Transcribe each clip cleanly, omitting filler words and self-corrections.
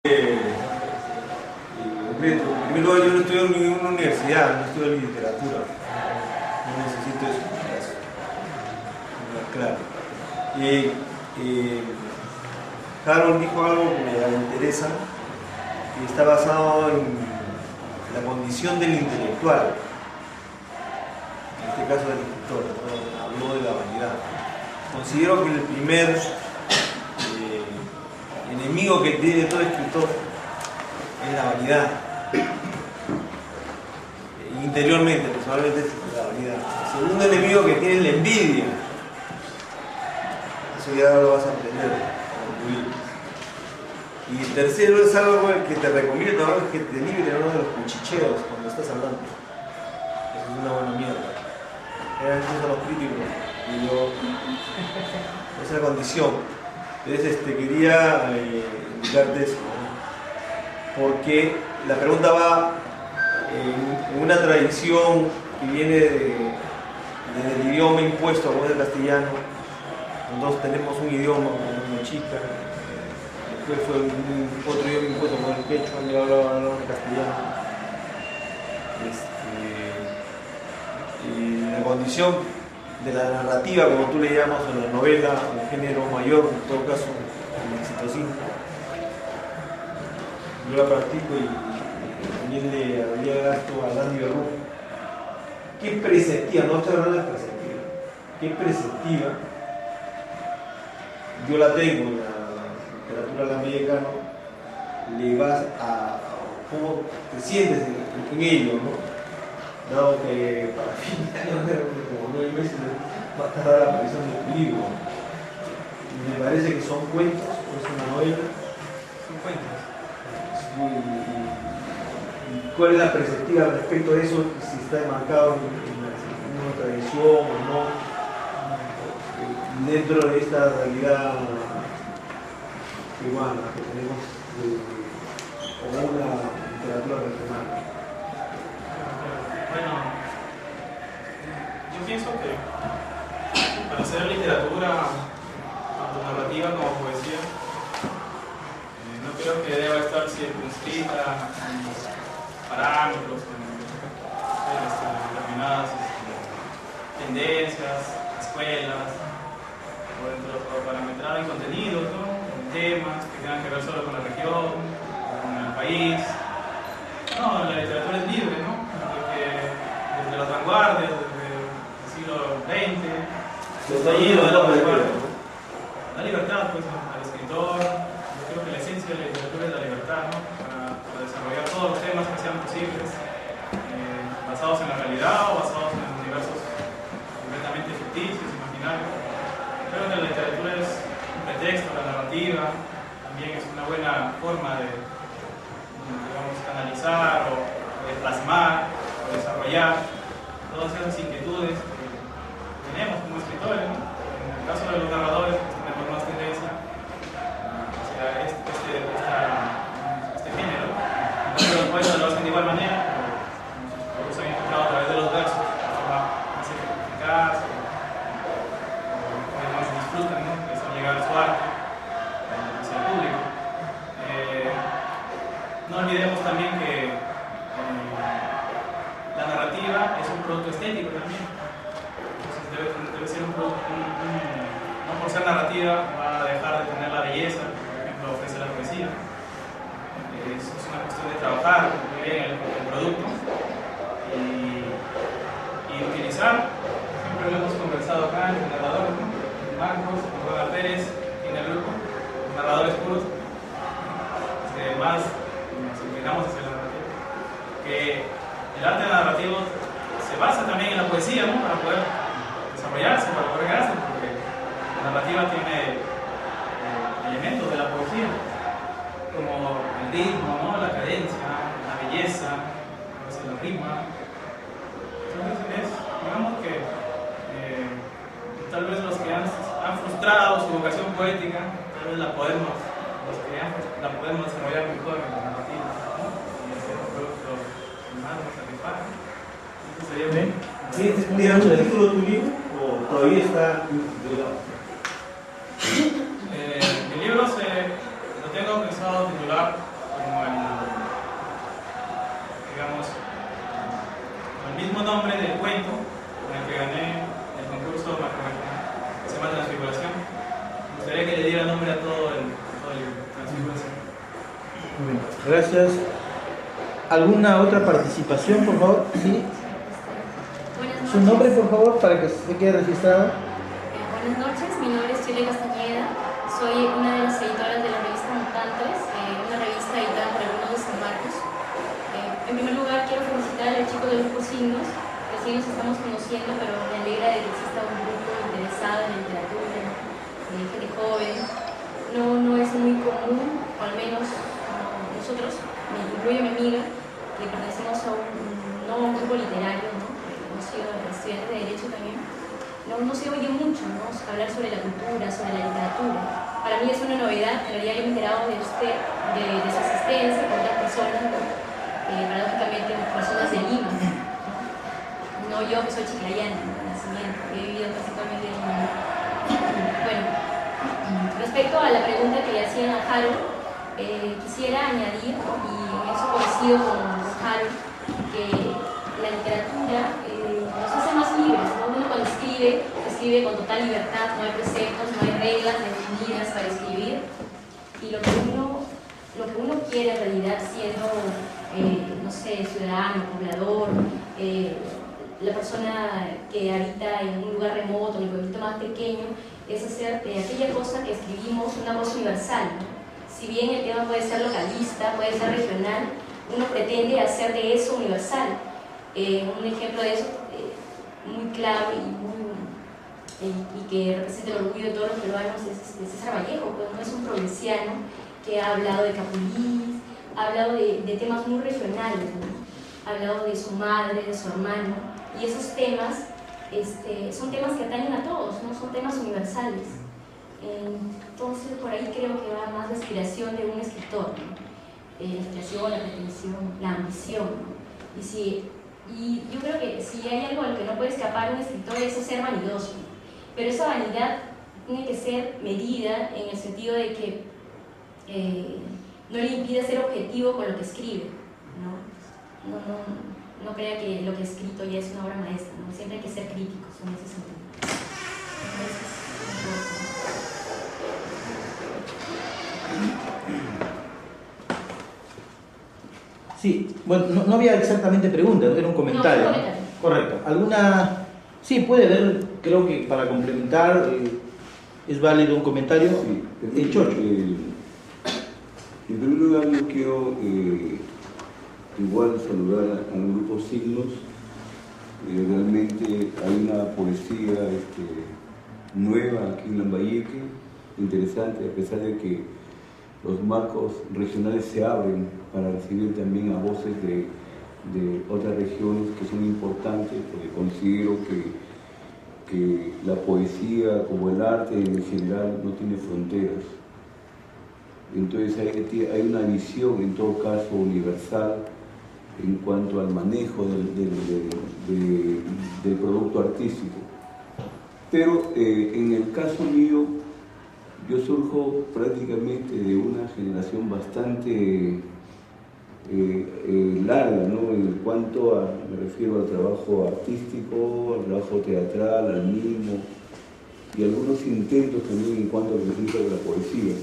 Primero, yo no estudio en una universidad, no estudio en literatura. No necesito eso. Claro. Harold dijo algo que me interesa, que está basado en la condición del intelectual. En este caso del escritor, ¿no? Habló de la vanidad. Considero que el primer enemigo que tiene todo escritor es la vanidad. Interiormente, personalmente, es la vanidad. El segundo enemigo que tiene es la envidia. Eso ya lo vas a aprender. Y el tercero es algo que te recomiendo, ¿no? Es que te libre, ¿no?, de los cuchicheos cuando estás hablando. Eso es una buena mierda. Esos son los críticos. Y yo, esa es la condición. Entonces quería indicarte eso, ¿no? Porque la pregunta va en una tradición que viene del idioma impuesto, como es el castellano. Nosotros tenemos un idioma como una chica, después fue otro idioma impuesto como el quechua, y ahora hablamos el castellano. Y la condición de la narrativa, como tú le llamas, o la novela, o el género mayor, en todo caso, el exitosismo. Yo la practico y también le había gasto a Dandy Berrú. ¿Qué preceptiva? No estoy hablando de preceptiva. ¿Qué preceptiva? Yo la tengo en la literatura latinoamericana, le vas a cómo te sientes en ello, ¿no? Dado que para fin de año, como 9 meses, va a tardar la aparición del libro. Me parece que son cuentos, o es una novela. Son cuentos. ¿Y cuál es la perspectiva respecto a eso? Si está enmarcado en una tradición o no, dentro de esta realidad peruana que tenemos, como una literatura regional. Bueno, yo pienso que para hacer literatura, tanto narrativa como poesía, no creo que deba estar circunscrita en parámetros, en determinadas tendencias, escuelas, o parametrado en contenidos, ¿no? En temas que tengan que ver solo con la región, con el país. No, la literatura es libre, ¿no? Desde las vanguardias, desde el siglo XX, desde allí de la vanguardia. La libertad, pues, al escritor. Yo creo que la esencia de la literatura es la libertad, ¿no? Para desarrollar todos los temas que sean posibles, basados en la realidad o basados en universos completamente ficticios, imaginarios. Creo que la literatura es un pretexto, la narrativa también es una buena forma de, digamos, canalizar o de plasmar o desarrollar todas esas inquietudes que tenemos como escritores, ¿no? En el caso de los narradores, pues, tenemos más tendencia hacia este género. En el caso de los poetas lo hacen de igual manera, pero los han encontrado a través de los versos de forma más eficaz, más disfrutan, ¿no? Es llegar a su arte hacia el público. No olvidemos también que la narrativa es un producto estético también. Entonces debe ser un producto, no por ser narrativa va a dejar de tener la belleza que, por ejemplo, ofrece la poesía. Es una cuestión de trabajar muy bien el producto y utilizar, siempre lo hemos conversado acá, el narrador, ¿no? Marcos, Juan Pérez, en el grupo, narradores puros, más nos inclinamos hacia la narrativa, que el arte narrativo se basa también en la poesía, ¿no? Para poder desarrollarse, para poder crearse, porque la narrativa tiene elementos de la poesía, como el ritmo, ¿no? La cadencia, la belleza, a veces la rima. Entonces digamos que tal vez los que han frustrado su vocación poética, tal vez la podemos desarrollar mejor en la narrativa, ¿no? Y hacer un producto más satisfactorio. Eso sería bien. ¿Tienes el título de tu libro o todavía está titulado? Mi libro lo tengo pensado titular Muy bien, gracias. ¿Alguna otra participación, por favor? Sí. Buenas noches. Su nombre, por favor, para que se quede registrado. Buenas noches, mi nombre es Chile Castañeda, soy una de las editoras de la revista Mutantes, una revista editada por alumnos de San Marcos. En primer lugar, quiero felicitar al chico del grupo Signos. Recién nos estamos conociendo, pero me alegra de que exista un grupo interesado en la literatura, gente joven. No es muy común, o al menos nosotros, me incluye mi amiga, que pertenecemos a un grupo literario, ¿no? Hemos sido estudiantes de Derecho también. No se oye mucho, ¿no? Hablar sobre la cultura, sobre la literatura. Para mí es una novedad. En realidad yo me he enterado de usted, de su asistencia con otras personas, ¿no? Paradójicamente personas de Lima, no yo que soy chiclayana, ¿no? De nacimiento, he vivido casi toda mi vida en Lima. Bueno, respecto a la pregunta que le hacían a Harold, quisiera añadir, ¿no? Y en eso coincido con Harold, que la literatura nos hace más libres, ¿no? Uno cuando escribe con total libertad, no hay preceptos, no hay reglas definidas para escribir, y lo que uno quiere en realidad siendo, no sé, ciudadano, poblador, la persona que habita en un lugar remoto, en el pueblito más pequeño, es hacer de aquella cosa que escribimos una cosa universal, ¿no? Si bien el tema puede ser localista, puede ser regional, uno pretende hacer de eso universal. Un ejemplo de eso muy claro y que representa el orgullo de todos los peruanos es César Vallejo, pues no es un provinciano que ha hablado de Capullís, ha hablado de temas muy regionales, ¿no? Ha hablado de su madre, de su hermano, y esos temas son temas que atañen a todos, ¿no? Son temas universales. Entonces por ahí creo que va más la aspiración de un escritor, ¿no? La aspiración, la pretensión, la ambición, ¿no? Y yo creo que si hay algo a lo que no puede escapar un escritor es ser vanidoso, ¿no? Pero esa vanidad tiene que ser medida en el sentido de que no le impide ser objetivo con lo que escribe, ¿no? No crea que lo que ha escrito ya es una obra maestra, ¿no? Siempre hay que ser críticos en ese sentido. Sí, bueno, no había exactamente preguntas, era un comentario. No, un comentario. Correcto. ¿Alguna? Sí, puede haber, creo que para complementar es válido un comentario. Sí, Chocho. En primer lugar, yo quiero igual saludar al grupo Signos. Realmente hay una poesía nueva aquí en Lambayeque, interesante, a pesar de que los marcos regionales se abren para recibir también a voces de otras regiones que son importantes, porque considero que la poesía, como el arte en general, no tiene fronteras. Entonces hay una visión, en todo caso, universal en cuanto al manejo del producto artístico. Pero en el caso mío, yo surjo prácticamente de una generación bastante larga, ¿no? En cuanto me refiero al trabajo artístico, al trabajo teatral, al mimo y algunos intentos también en cuanto al registro de la poesía.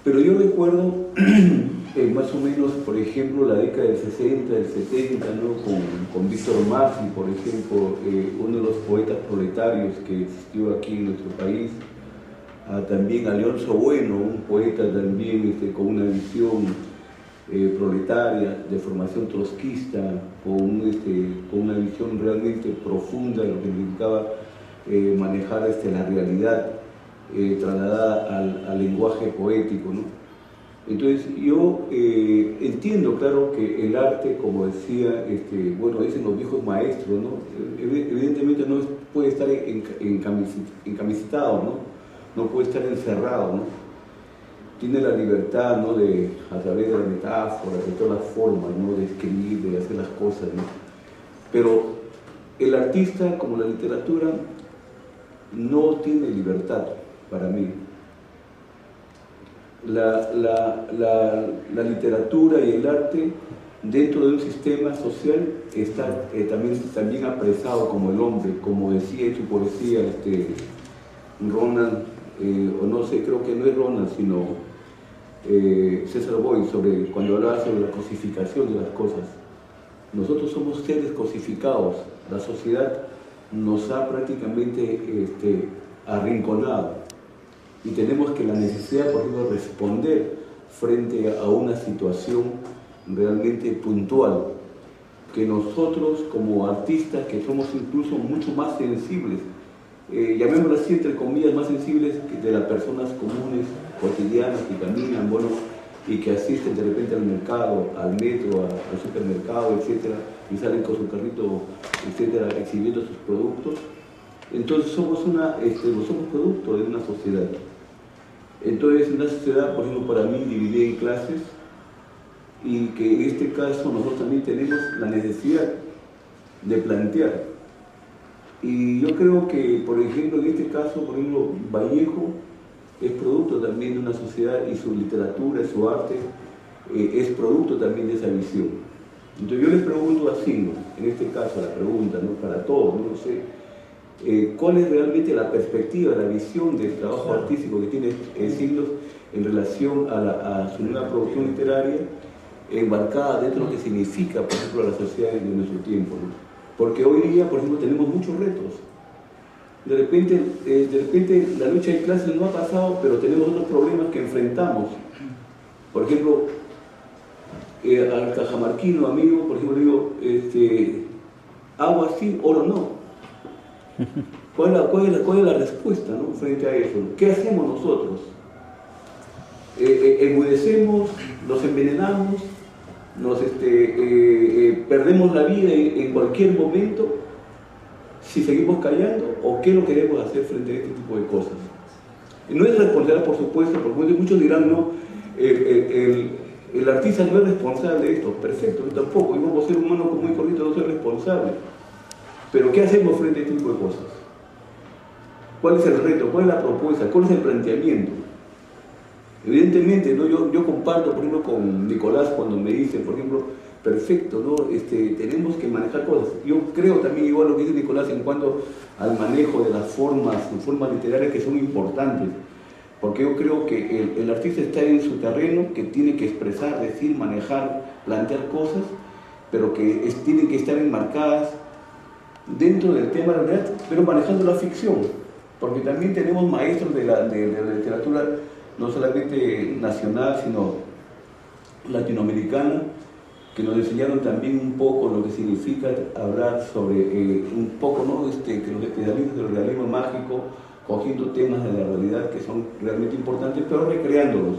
Pero yo recuerdo más o menos, por ejemplo, la década del 60, del 70, ¿no? con Víctor Massi, por ejemplo, uno de los poetas proletarios que existió aquí en nuestro país. También Alonso Bueno, un poeta también con una visión proletaria, de formación trotskista, con una visión realmente profunda de lo que significaba manejar la realidad trasladada al lenguaje poético, ¿no? Entonces yo entiendo, claro, que el arte, como decía, bueno, dicen los viejos maestros, ¿no? Evidentemente no puede estar encamisitado, ¿no? No puede estar encerrado, ¿no? Tiene la libertad, ¿no? A través de la metáfora, de todas las formas, ¿no? De escribir, de hacer las cosas, ¿no? Pero el artista, como la literatura, no tiene libertad para mí. La literatura y el arte, dentro de un sistema social, está también apresado como el hombre, como decía en su poesía Ronald, o no sé, creo que no es Ronald, sino César Boy cuando hablaba sobre la cosificación de las cosas. Nosotros somos seres cosificados, la sociedad nos ha prácticamente arrinconado y tenemos que la necesidad, por ejemplo, de responder frente a una situación realmente puntual, que nosotros como artistas, que somos incluso mucho más sensibles, llamémoslo así, entre comillas, más sensibles de las personas comunes, cotidianas, que caminan, bueno, y que asisten de repente al mercado, al metro, al supermercado, etcétera, y salen con su carrito, etcétera, exhibiendo sus productos. Entonces somos producto de una sociedad. Entonces una sociedad, por ejemplo, para mí dividida en clases, y que en este caso nosotros también tenemos la necesidad de plantear. Y yo creo que, por ejemplo, en este caso, por ejemplo, Vallejo es producto también de una sociedad, y su literatura, su arte, es producto también de esa visión. Entonces yo les pregunto así, ¿no? En este caso la pregunta, ¿no? Para todos, no sé, ¿cuál es realmente la perspectiva, la visión del trabajo artístico que tiene Siglos en relación a su nueva producción literaria, embarcada dentro de lo que significa, por ejemplo, la sociedad de nuestro tiempo, ¿no? Porque hoy día, por ejemplo, tenemos muchos retos. De repente la lucha de clases no ha pasado, pero tenemos otros problemas que enfrentamos. Por ejemplo, al cajamarquino amigo, por ejemplo, digo, agua sí, oro no. ¿Cuál es la respuesta, ¿no? Frente a eso? ¿Qué hacemos nosotros? Enmudecemos, nos envenenamos, perdemos la vida en cualquier momento si seguimos callando, o qué lo queremos hacer frente a este tipo de cosas. No es responsable, por supuesto, porque muchos dirán, no, el artista no es responsable de esto. Perfecto, yo tampoco, yo como ser humano común y corriente no soy responsable. Pero ¿qué hacemos frente a este tipo de cosas? ¿Cuál es el reto? ¿Cuál es la propuesta? ¿Cuál es el planteamiento? Evidentemente, ¿no? Yo comparto, por ejemplo, con Nicolás cuando me dice, por ejemplo, perfecto, ¿no? Tenemos que manejar cosas. Yo creo también igual lo que dice Nicolás en cuanto al manejo de las formas literarias, que son importantes, porque yo creo que el artista está en su terreno, que tiene que expresar, decir, manejar, plantear cosas, pero que tienen que estar enmarcadas dentro del tema de la realidad, pero manejando la ficción, porque también tenemos maestros de la literatura, no solamente nacional, sino latinoamericana, que nos enseñaron también un poco lo que significa hablar sobre un poco, ¿no? Que los especialistas del realismo mágico, cogiendo temas de la realidad que son realmente importantes, pero recreándolos,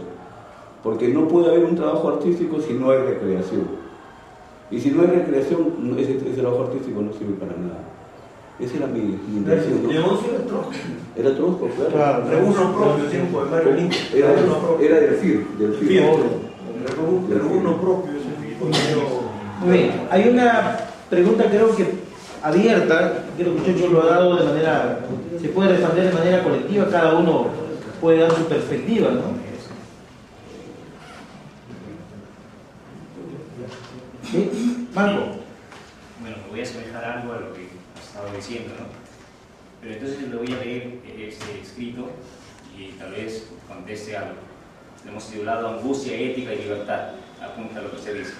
porque no puede haber un trabajo artístico si no hay recreación, y si no hay recreación, ese trabajo artístico no sirve para nada. Esa era mi intención, ¿no? Era Trosco, claro. Reúno propio, tiempo de Mario Link. Era del FIR. Reúno propio, ese tipo de... Muy bien, hay una pregunta creo que abierta, que los muchachos lo ha dado de manera, se puede responder de manera colectiva, cada uno puede dar su perspectiva, ¿no? ¿Sí? Marco. Bueno, me voy a asemejar algo a lo que has estado diciendo, ¿no? Pero entonces le voy a leer este escrito y tal vez conteste algo. Le hemos titulado Angustia, Ética y Libertad. Apunta lo que usted dice.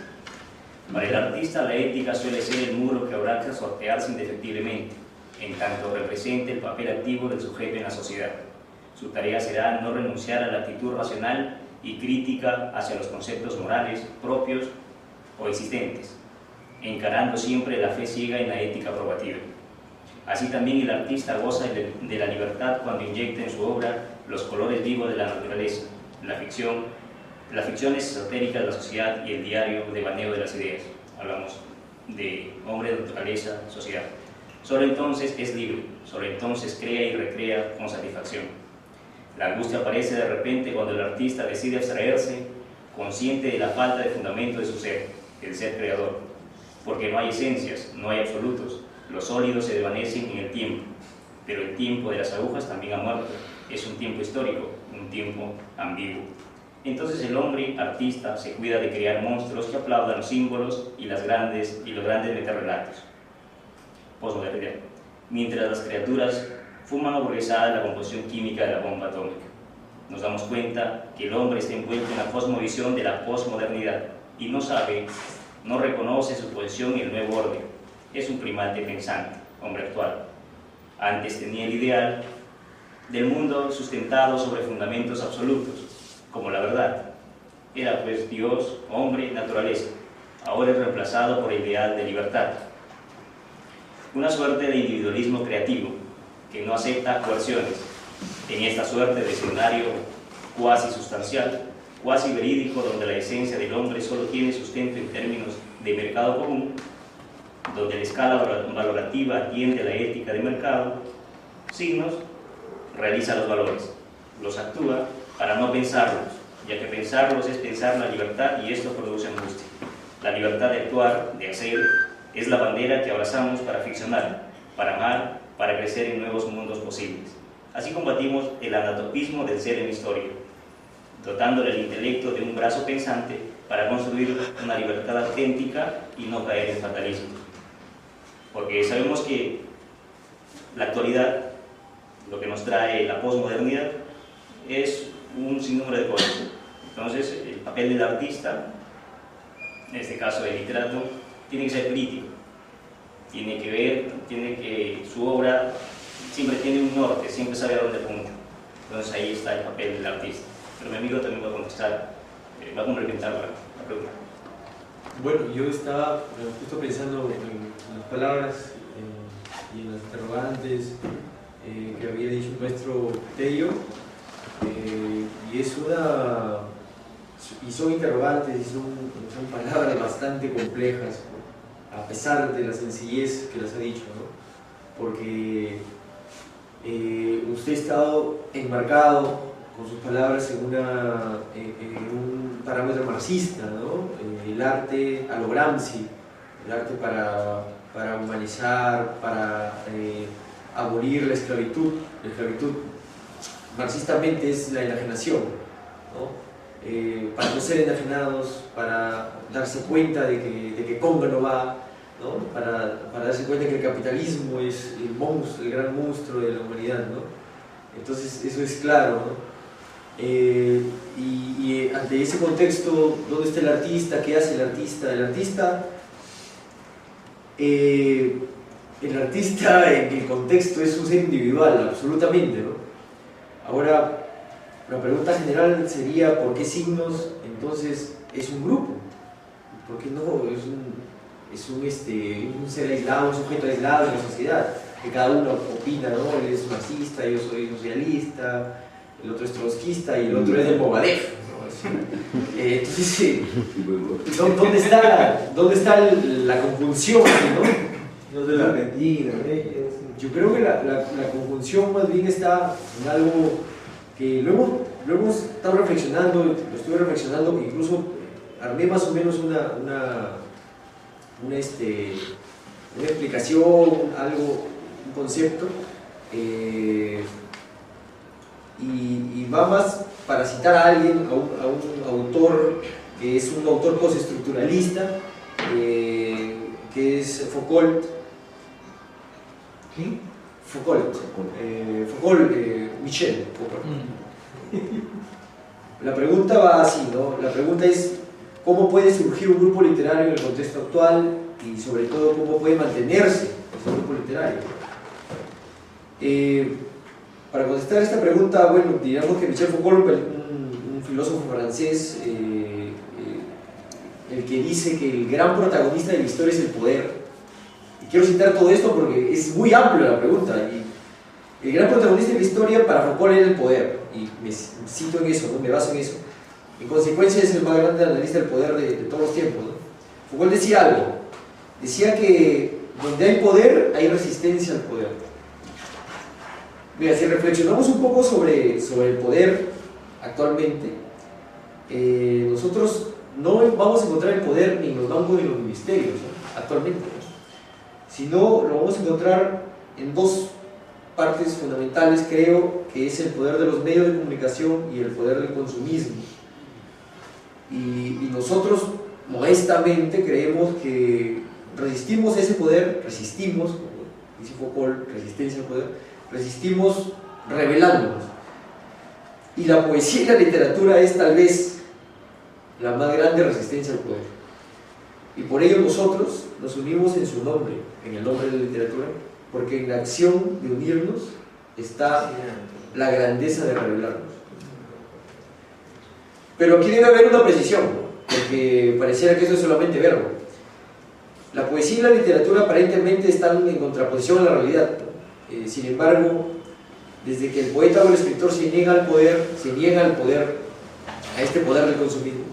Para el artista, la ética suele ser el muro que habrá que sortearse indefectiblemente, en tanto represente el papel activo del sujeto en la sociedad. Su tarea será no renunciar a la actitud racional y crítica hacia los conceptos morales propios o existentes, encarando siempre la fe ciega en la ética probativa. Así también el artista goza de la libertad cuando inyecta en su obra los colores vivos de la naturaleza, las ficciones esotéricas de la sociedad y el diario devaneo de las ideas. Hablamos de hombre, naturaleza, sociedad. Solo entonces es libre, solo entonces crea y recrea con satisfacción. La angustia aparece de repente cuando el artista decide abstraerse, consciente de la falta de fundamento de su ser, el ser creador, porque no hay esencias, no hay absolutos, los sólidos se desvanecen en el tiempo, pero el tiempo de las agujas también ha muerto, es un tiempo histórico, un tiempo ambiguo. Entonces el hombre artista se cuida de crear monstruos que aplaudan los símbolos y los grandes metarrelatos. Posmodernidad. Mientras las criaturas fuman aburguesada la composición química de la bomba atómica. nos damos cuenta que el hombre está envuelto en la cosmovisión de la posmodernidad y no sabe, no reconoce su posición en el nuevo orden. Es un primate pensante, hombre actual. Antes tenía el ideal del mundo sustentado sobre fundamentos absolutos, como la verdad. Era pues Dios, hombre, naturaleza. Ahora es reemplazado por el ideal de libertad. Una suerte de individualismo creativo que no acepta coerciones. En esta suerte de escenario cuasi sustancial, cuasi verídico, donde la esencia del hombre solo tiene sustento en términos de mercado común, donde la escala valorativa atiende a la ética de mercado, signos realiza los valores, los actúa para no pensarlos, ya que pensarlos es pensar la libertad y esto produce angustia. La libertad de actuar, de hacer, es la bandera que abrazamos para ficcionar, para amar, para crecer en nuevos mundos posibles. Así combatimos el anatopismo del ser en historia, dotándole al intelecto de un brazo pensante para construir una libertad auténtica y no caer en fatalismo. Porque sabemos que la actualidad, lo que nos trae la posmodernidad, es un sinnúmero de cosas. Entonces, el papel del artista, en este caso del literato, tiene que ser crítico, tiene que ver, su obra siempre tiene un norte, siempre sabe a dónde apunta. Entonces ahí está el papel del artista. Pero mi amigo también va a contestar, va a complementar la pregunta. Bueno, yo estaba justo pensando en las palabras y en las interrogantes que había dicho el maestro Tello, y son interrogantes y son palabras bastante complejas, a pesar de la sencillez que las ha dicho, ¿no? Porque usted ha estado enmarcado con sus palabras en un parámetro marxista, ¿no? El arte a lo Gramsci, el arte para humanizar, para abolir la esclavitud. La esclavitud marxistamente es la enajenación, ¿no? Para no ser enajenados, para darse cuenta de que Congo no va, ¿no? Para darse cuenta que el capitalismo es el gran monstruo de la humanidad, ¿no? Entonces eso es claro, ¿no? Y ante ese contexto, ¿dónde está el artista? ¿Qué hace el artista? El artista en el contexto es un ser individual, absolutamente, ¿no? Ahora, la pregunta general sería ¿por qué signos entonces es un grupo? ¿Por qué no es un ser aislado, un sujeto aislado en la sociedad? Que cada uno opina, ¿no? Él es marxista, yo soy socialista, el otro es trotskista y el otro es de Movadef, ¿no? Entonces, ¿dónde está la conjunción, ¿no? No de la Argentina, Yo creo que la conjunción más bien está en algo que lo hemos estado reflexionando, lo estuve reflexionando, incluso armé más o menos una explicación, un concepto, y va más para citar a alguien, a un autor que es un autor postestructuralista, que es Foucault. ¿Quién? Foucault, Michel Foucault. La pregunta va así, ¿no? La pregunta es ¿cómo puede surgir un grupo literario en el contexto actual? Y sobre todo, ¿cómo puede mantenerse ese grupo literario? Para contestar esta pregunta, bueno, digamos que Michel Foucault, un filósofo francés, el que dice que el gran protagonista de la historia es el poder. Y quiero citar todo esto porque es muy amplio la pregunta. Y el gran protagonista de la historia para Foucault era el poder. Y me cito en eso, ¿no? Me baso en eso. En consecuencia es el más grande analista del poder de todos los tiempos, ¿no? Foucault decía algo. Decía que donde hay poder, hay resistencia al poder. Mira, si reflexionamos un poco sobre el poder actualmente, nosotros no vamos a encontrar el poder ni en los bancos ni en los ministerios, ¿no? Actualmente, ¿no? Sino lo vamos a encontrar en dos partes fundamentales, creo, que es el poder de los medios de comunicación y el poder del consumismo. Y nosotros modestamente creemos que resistimos ese poder, resistimos, como dice Foucault, resistencia al poder, resistimos rebelándonos. Y la poesía y la literatura es tal vez la más grande resistencia al poder. Y por ello nosotros nos unimos en su nombre, en el nombre de la literatura, porque en la acción de unirnos está la grandeza de revelarnos. Pero aquí debe haber una precisión, porque pareciera que eso es solamente verbo. La poesía y la literatura aparentemente están en contraposición a la realidad. Sin embargo, desde que el poeta o el escritor se niega al poder, a este poder del consumismo,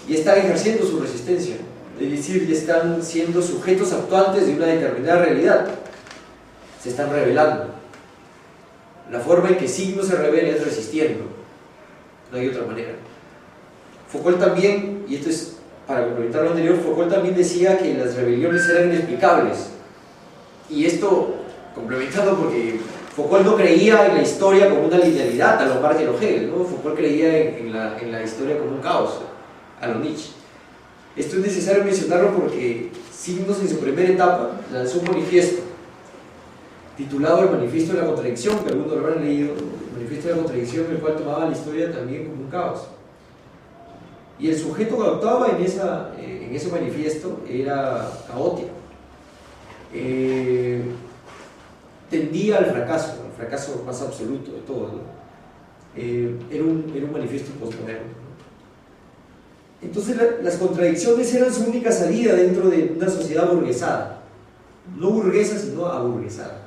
y están ejerciendo su resistencia, es decir, ya están siendo sujetos actuantes de una determinada realidad, se están rebelando. La forma en que signo se revela es resistiendo, no hay otra manera. Foucault también, y esto es para complementar lo anterior, Foucault también decía que las rebeliones eran inexplicables, y esto complementando porque Foucault no creía en la historia como una linealidad a lo Marx y a lo Hegel, ¿no? Foucault creía en la historia como un caos, a lo Nietzsche. Esto es necesario mencionarlo porque Signos en su primera etapa lanzó un manifiesto titulado El Manifiesto de la Contradicción, que algunos lo habrán leído, el Manifiesto de la Contradicción, en el cual tomaba la historia también como un caos. Y el sujeto que actuaba en ese manifiesto era caótico. Tendía al fracaso más absoluto de todo, ¿no? Era un manifiesto postmoderno. Entonces las contradicciones eran su única salida dentro de una sociedad burguesada, no burguesa sino aburguesada,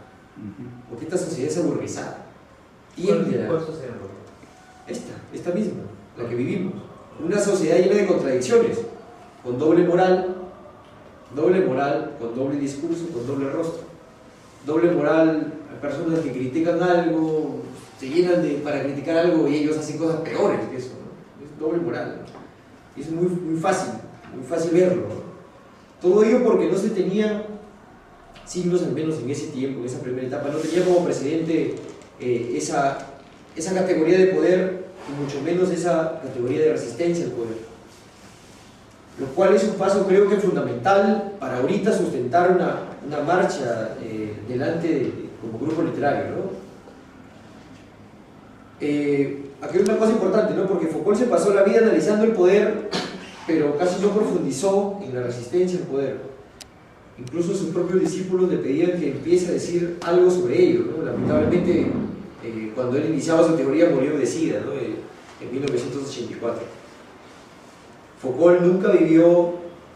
porque esta sociedad es aburguesada. ¿Cuál sociedad? Esta misma, la que vivimos, una sociedad llena de contradicciones, con doble moral, con doble discurso, con doble rostro. Doble moral, a personas que critican algo, se llenan para criticar algo y ellos hacen cosas peores que eso, ¿no? Es doble moral, ¿no? Es muy fácil verlo, ¿no? Todo ello porque no se tenía signos, al menos en ese tiempo, en esa primera etapa, no tenía como precedente esa categoría de poder, y mucho menos esa categoría de resistencia al poder. Lo cual es un paso, creo que fundamental para ahorita sustentar una marcha delante como grupo literario, ¿no? Aquí hay una cosa importante, ¿no? Porque Foucault se pasó la vida analizando el poder, pero casi no profundizó en la resistencia al poder. Incluso sus propios discípulos le pedían que empiece a decir algo sobre ello, ¿no? Lamentablemente, cuando él iniciaba su teoría murió de SIDA, ¿no? En 1984. Foucault nunca vivió,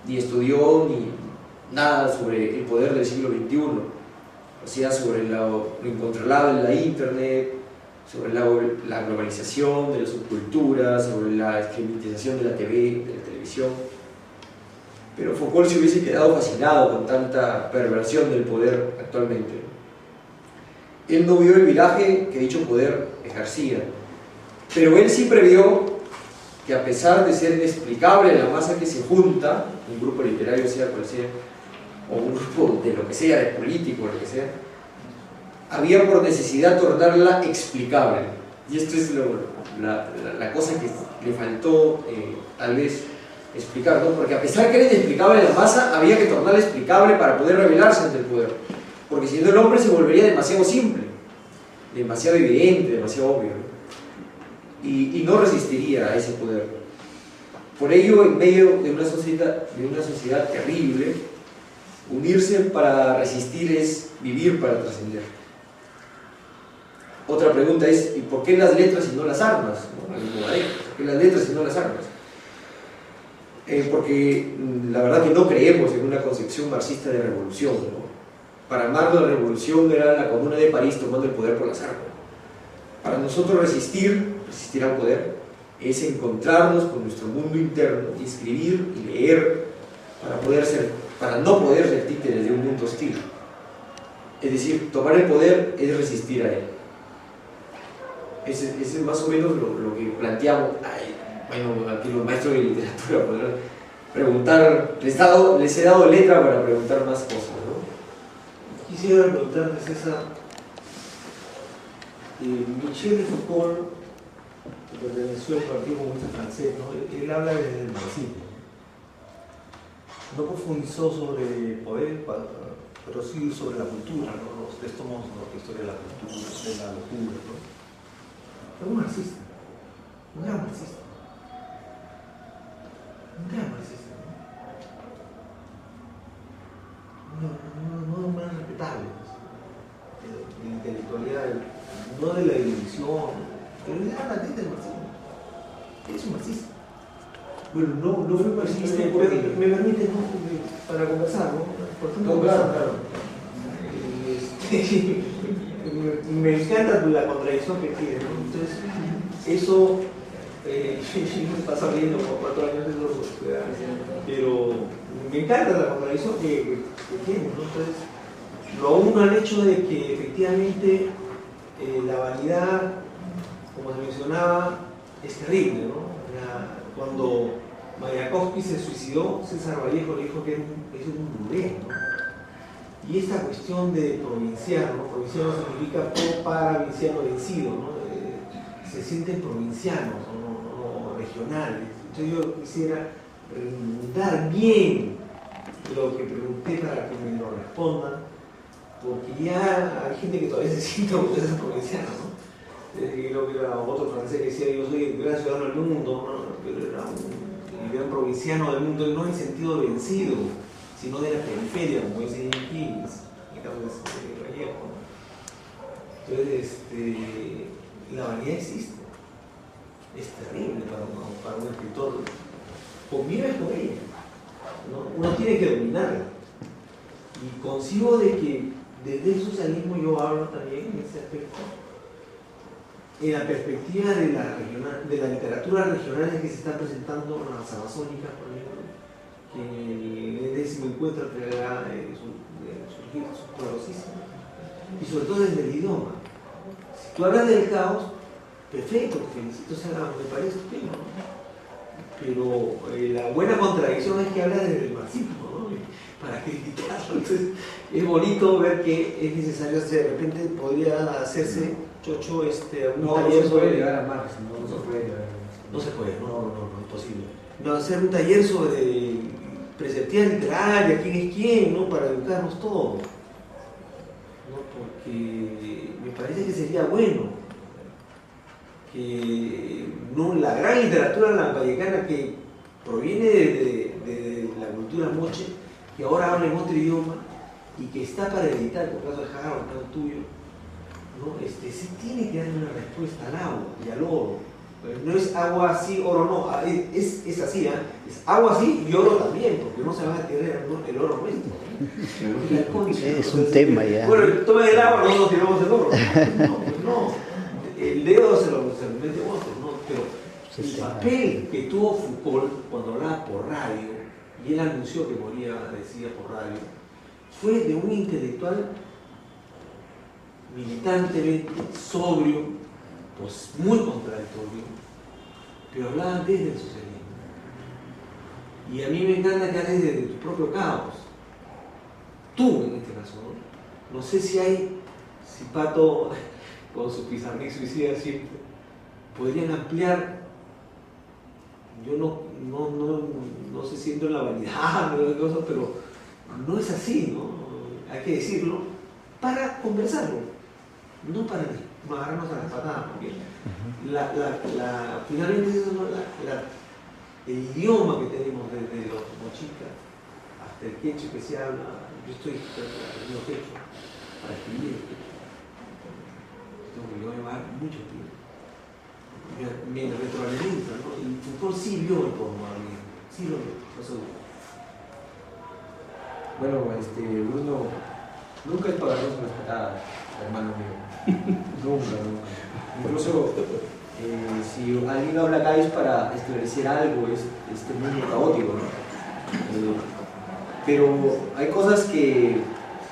ni estudió, ni nada sobre el poder del siglo XXI, o sea, sobre lo incontrolable de la internet, sobre la globalización de la subcultura, sobre la esquematización de la TV, de la televisión. Pero Foucault se hubiese quedado fascinado con tanta perversión del poder actualmente. Él no vio el viraje que dicho poder ejercía, pero él sí previó que a pesar de ser inexplicable la masa que se junta, un grupo literario sea cual sea, o un grupo de lo que sea, de político, lo que sea, había por necesidad tornarla explicable. Y esto es la cosa que le faltó tal vez explicar, ¿no? Porque a pesar que era inexplicable la masa, había que tornarla explicable para poder rebelarse ante el poder. Porque si no el hombre se volvería demasiado simple, demasiado evidente, demasiado obvio, ¿no? Y no resistiría a ese poder. Por ello, en medio de una sociedad terrible, unirse para resistir es vivir para trascender. Otra pregunta es, ¿y por qué las letras y no las armas? ¿No? ¿Por qué las letras y no las armas? Porque la verdad que no creemos en una concepción marxista de revolución, ¿no? Para Marx la revolución era la Comuna de París tomando el poder por las armas. Para nosotros resistir al poder es encontrarnos con nuestro mundo interno, y escribir y leer para no poder ser títeres de un mundo hostil. Es decir, tomar el poder es resistir a él. Ese es más o menos lo que planteamos. Bueno, aquí los maestros de literatura podrán preguntar, les he dado letra para preguntar más cosas, ¿no? Quisiera preguntarles esa. Michel Foucault perteneció al Partido Comunista Francés, ¿no? Él habla desde el marxismo. No profundizó sobre poder, pero sí sobre la cultura, ¿no? Los textos de la historia de la cultura, de la locura, ¿no? Es un marxista. un gran marxista. Un gran marxista, no más respetable, de la intelectualidad, no de la erudición, pero es la latente del marxismo. Es un marxista. Bueno, no fue marxista porque... Me permite, ¿no? Para conversar, ¿no? Por ejemplo, No, claro. Me encanta la contradicción que tiene, ¿no? Entonces, eso, yo me paso viendo por 4 años de eso, pero me encanta la contradicción que tiene, ¿no? Entonces, lo uno al hecho de que efectivamente la vanidad, como se mencionaba, es terrible, ¿no? Cuando Mayakovsky se suicidó, César Vallejo le dijo que es un burgués, ¿no? Y esta cuestión de provinciano, provinciano significa provinciano vencido, ¿no? Se sienten provincianos o regionales. Entonces yo quisiera preguntar bien lo que pregunté para que me lo respondan, porque ya hay gente que todavía se siente orgullosa provinciano, ¿no? Creo que era otro francés que decía: yo soy el gran ciudadano del mundo, ¿no? Pero era el gran provinciano del mundo, no en sentido de vencido, sino de la periferia, como dice Higgins, en el caso de Vallejo, ¿no? Entonces, la vanidad existe, es terrible para un escritor, convive con ella, ¿no? Uno tiene que dominarla, y concibo de que desde el socialismo yo hablo también en ese aspecto, en la perspectiva de la literatura regional que se está presentando en las amazónicas, por ejemplo, que en el 10º encuentro traerá surgir su poderosísimo, y sobre todo desde el idioma. Si tú hablas del caos, perfecto, te felicito, o sea, me parece estupendo, ¿no? Pero la buena contradicción es que habla desde el marxismo, ¿no? Para criticarlo. Entonces es bonito ver que es necesario, de repente podría hacerse Chocho no taller se puede sobre... llegar a Marx, no se puede llegar a Marx. No se puede, no, imposible. No, hacer un taller sobre preceptiva literaria, quién es quién, ¿no? Para educarnos todos, ¿no? Porque me parece que sería bueno que no, la gran literatura lambayecana que proviene de la cultura moche, que ahora habla en otro idioma y que está para editar, por caso de Hagar, por caso tuyo, ¿no? Sí tiene que darle una respuesta al agua y al oro. No es agua sí, oro no, es así, ¿eh? Es agua sí y oro también, porque no se van a tirar el oro nuestro. Es un tema ya. Bueno, toma el agua, no nos tiramos el oro. No, pues no. El dedo se lo mete otro, ¿no? Pero el papel que tuvo Foucault cuando hablaba por radio, y él anunció que moría, decía por radio, fue de un intelectual militantemente sobrio, pues muy contradictorio, pero hablaba desde el socialismo. Y a mí me encanta que hables desde tu propio caos. Tú, en este caso, ¿no? No sé si Pato, con su pizarrín suicida siempre, podrían ampliar. Yo no sé si entro en la vanidad, pero no es así, ¿no? Hay que decirlo para conversarlo, no para agarrarnos a las patadas, porque finalmente eso, ¿no? El idioma que tenemos desde los mochicas hasta el quechua que se habla. Yo estoy aprendiendo quechua para escribir. Tengo que llevar mucho tiempo. Me retroalimenta, ¿no? Y Foucault sí vio el posmodernismo, sí lo vio, lo seguro. Bueno, Bruno, nunca es para darnos unas patadas, hermano mío. nunca. Incluso si alguien habla acá es para esclarecer algo, es este mundo caótico, ¿no? Pero hay cosas que...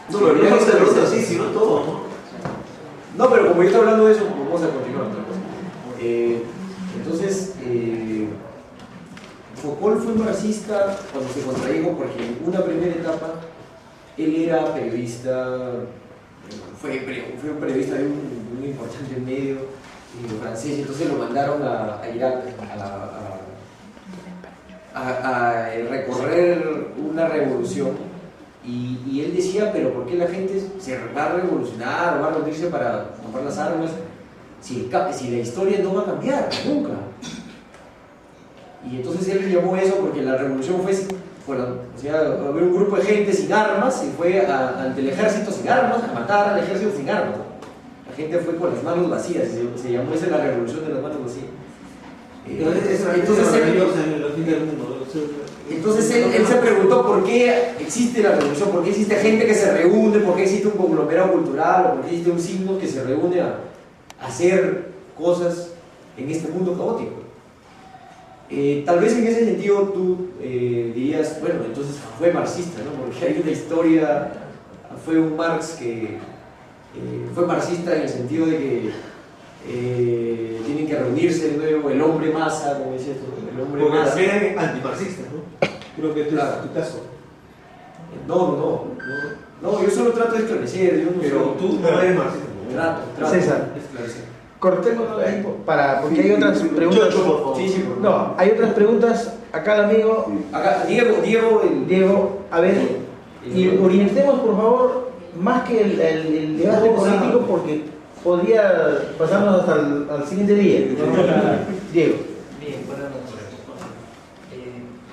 No, pero no se lo así, sino todo, ¿no? No, pero como yo estoy hablando de eso, vamos a continuar otra cosa. Entonces, Foucault fue marxista cuando se contradijo, porque en una primera etapa él era periodista, fue un periodista de un importante medio francés, entonces lo mandaron a Irak a recorrer una revolución, y él decía: pero ¿por qué la gente se va a revolucionar, va a reunirse para tomar las armas si la historia no va a cambiar nunca? Y entonces él llamó eso porque la revolución fue, o sea, había un grupo de gente sin armas y fue ante el ejército sin armas, a matar al ejército sin armas. La gente fue con las manos vacías, se llamó esa la revolución de las manos vacías. Entonces él se preguntó por qué existe la revolución, por qué existe gente que se reúne, por qué existe un conglomerado cultural, o por qué existe un signo que se reúne a hacer cosas en este mundo caótico. Tal vez en ese sentido tú dirías, bueno, entonces fue marxista, ¿no? Porque hay una historia, fue un Marx que fue marxista en el sentido de que tienen que reunirse de nuevo el hombre masa, como decías tú, el hombre Porque masa. también es antimarxista, ¿no? Creo que este es tu caso. No, yo solo trato de esclarecer, yo no Pero soy- tú no eres marxista. trato César. de esclarecer. Cortémoslo ahí porque hay otras preguntas. Chocho, por favor. Sí, por favor. No, hay otras preguntas. Acá el amigo Acá, Diego, a ver, y orientemos por favor, más que el debate político, porque podría pasarnos hasta al siguiente día. Diego. Bien, buenas noches.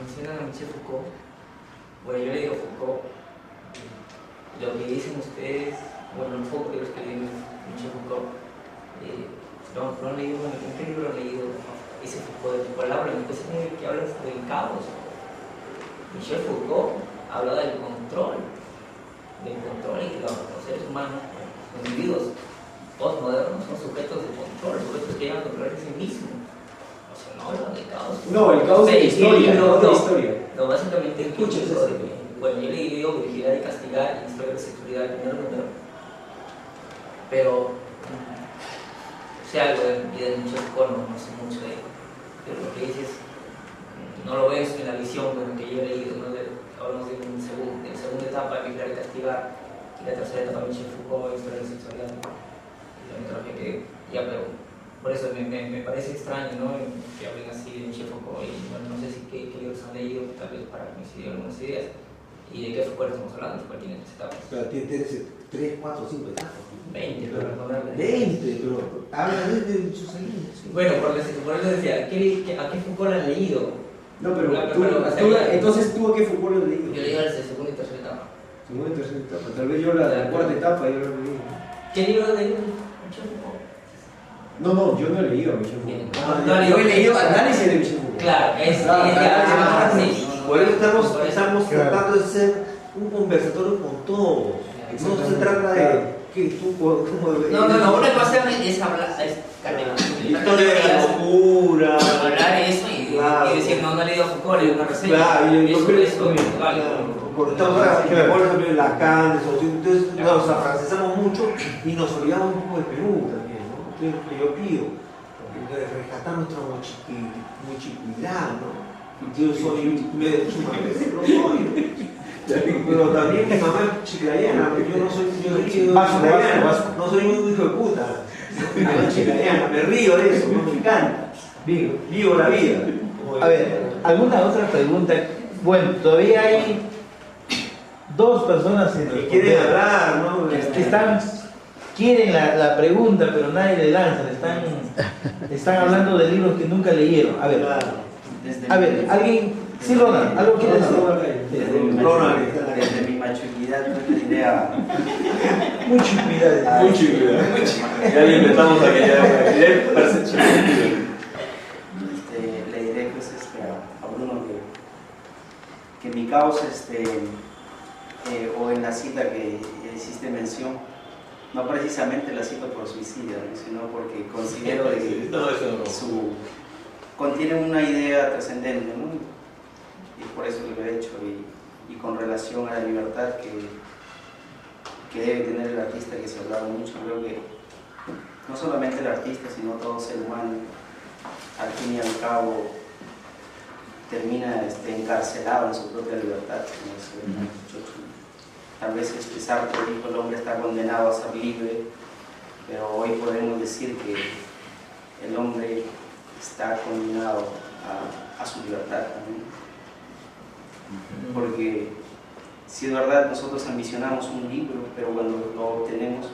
Mencionan a Michel Foucault. Bueno, yo le digo Foucault. Lo que dicen ustedes, bueno, un poco de los que leen Michel Foucault, no han leído, bueno, ¿en qué libro han leído ese Foucault de tu palabra? Entonces, que hablas del caos. Michel Foucault habla del control y que los seres humanos, los individuos postmodernos, son sujetos de control, sujetos que llegan a controlar sí mismo. O sea, no hablan de caos. No, el caos de la historia, no, de la historia. No, básicamente Escucha, eso de que, bueno, yo le digo vigilar y castigar y historia de sexualidad primero, pero sé algo de vida de Michel Foucault, no sé mucho de él, pero lo que dices no lo ves en la visión bueno, que yo he leído, ¿no? Hablamos de la segunda etapa de vigilar y castigar, y la tercera etapa de Michel Foucault, historia de sexualidad y la mitología que ya, pero por eso me parece extraño, ¿no? Que hablen así de Michel Foucault y bueno, no sé si qué libros han leído, tal vez para coincidir algunas ideas. ¿Y de qué Foucault estamos hablando? ¿Cuál tiene etapas? Pero tienes 3, 4, 5 etapas. 20, pero responderle. 20, pero habla de sus años. Bueno, por eso decía, ¿a qué Foucault han leído? No, pero Pero, entonces tú a qué Foucault lo has leído? Yo leí desde segunda y tercera etapa. Segunda y tercera etapa. Tal vez yo la cuarta etapa yo lo he leído. ¿Qué libro has leído? Michel Foucault. No, yo no he leído a Michel Foucault. No, Yo he leído análisis de Michel Foucault. Claro, sí. Por eso estamos tratando de ser un conversatorio con todos. No se trata de que tú como No, una cosa es hablar, historia de la locura. hablar eso y decir, no he leído a Foucault, leí una reseña. Claro, y yo creo eso, vale. porque estamos por ejemplo en Lacan, entonces nos afrancesamos mucho y nos olvidamos un poco de Perú también, ¿no? Entonces lo que yo pido, rescatar nuestra mochicuidad, ¿no? Yo soy medio chumacero, no soy. Pero también mi mamá es chiclayana, yo no soy Vasco. no soy un hijo de puta. Mi mamá es chiclayana, me río de eso, no me encanta. Vivo la vida. A ver, ¿alguna otra pregunta? Bueno, todavía hay 2 personas que quieren hablar, ¿no? quieren la pregunta, pero nadie le lanza. Están hablando de libros que nunca leyeron. A ver, alguien. Sí, Ronald, ¿algo quieres decir? Desde mi machuquidad no tendría Mucha humildad. Ya le inventamos a que ya percepción. Le diré pues, a Bruno que mi caos o en la cita que hiciste mención, no precisamente la cito por suicidio, ¿no? Sino porque considero de que contiene una idea trascendente, ¿no? Y por eso lo he hecho, y con relación a la libertad que debe tener el artista, que se ha hablado mucho. Creo que no solamente el artista, sino todo ser humano, al fin y al cabo, termina encarcelado en su propia libertad, como dice Chocho. Tal vez Sartre dijo: el hombre está condenado a ser libre, pero hoy podemos decir que el hombre está condenado a su libertad también. Porque si es verdad, nosotros ambicionamos un libro, pero cuando lo obtenemos